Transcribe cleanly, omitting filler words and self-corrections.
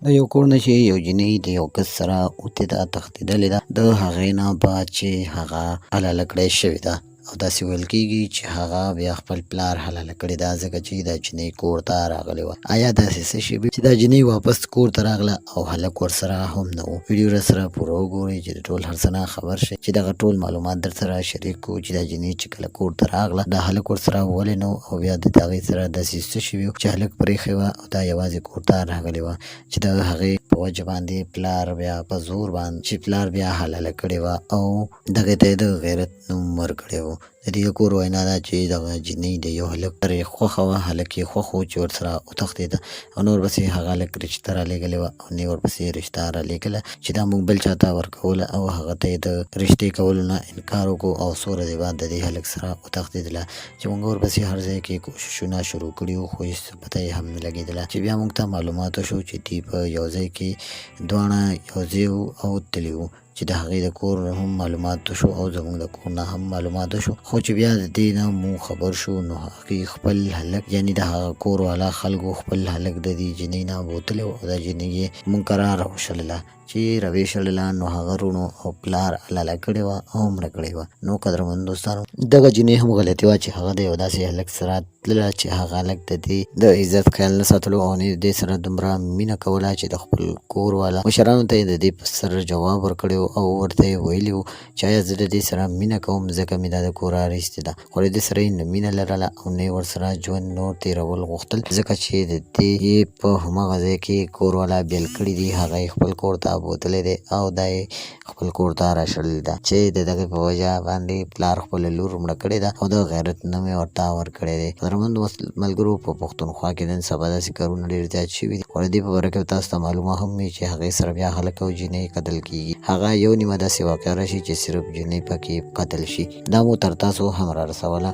د یو کور نه چې یو جینۍ د یو کس سره اوتې ده تښتېدلې ده، د هغې نه بعد چې هغه حلاله کړی شوې ده او داسې ویل کېږي چې هغه بیا خپل پلار حلاله کړې ده ځکه چې دا جینۍ کور ته راغلې وه. آیا داسې څه شوي چې دا جینۍ واپس کور ته راغله او هلک ورسره هم نه و؟ ویډیو راسره پوره وګورئ چې د ټول هر څه نه خبر شئ، چې دغه ټول معلومات در سره شریک کړو چې دا جینۍ چې کله کور ته راغله دا هلک ورسره ولې نه و او بیا د هغې سره داسې څه شوي چې هلک پرېښې وه او دا یوازې کور ته راغلې وه چې د هغې په وجه باندې پلار بیا په زور باندې چې پلار بیا حلاله کړې وه او دغې ته یې د غیرت نوم ورکړی و. د دې کور وینا ده چې دغه جینۍ د یو هلک سره یې خوښه وه، هلک یې خوښ و چې ورسره وتښتېده او نور پسې هغه هلک رشته رالېږلې وه او نه ورپسې رشته رالېږله چې دا موږ بل چاته ورکوله او هغه ته یې د رشتې کولو نه انکار وکړو او څو ورځې بعد د دې هلک سره وتښتېدله چې موږ ورپسې هر ځای کې کوششونه شروع کړي وو خو هېڅ پته یې هم نه لګېدله چې بیا موږ ته معلومات وشو چې دوی په یو ځای کې دواړه یو ځای وو او تللي وو چې د هغې د کور هم معلومات وشو او زموږ د کور نه هم معلومات وشو. خو چې بیا د دې نه مو خبر شو نو هغې خپل هلک یعنې د هغه کور والا خلکو خپل هلک د دې جینۍ نه بوتلی و او دا جینۍ یې موږ کره راوشلله چې راویشلله نو هغه روڼو او پلار حلاله کړې وه او مړه کړې وه. نو قدرمنو دوستانو دغه جینۍ هم غلطي وه چې هغه د یو داسې هلک سره تلله چې هغه هلک د دې د عزت خیال نه ساتلو او نه دې سره دومره مینه کوله چې د خپل کور والا مشرانو ته یې د دې په سر جواب ورکړی او ورته یې ویلي وو چې ایا زه د دې سره مینه کوم ځکه مې دا د کوره ایستې ده، خو د دې سره یې نه مینه لرله او نه یې ورسره ژوند نور تېرول غوښتل ځکه چې د دې یې په هماغه ځای کې کور والا بېل کړي دي، هغه یې خپل کور ته بوتلی دی او دا یې خپل کور ته راشړلې ده چې د دغې په وجه باندې پلار خپله لور مړه کړې ده او د غیرت نوم یې ورته ورکړی دی. قدرمنو ملګرو په پښتونخوا کې نن سبا داسې کارونه ډېر زیات شوي دي خو د دې په باره کې تاسو ته معلومه هم وي چې هغې سره بیا هلک او جینۍ قتل کېږي، هغه یو نیمه داسې واقعه راشي چې صرف جینۍ پکې قتل شي. دا مو تر تاسو هم را رسوله.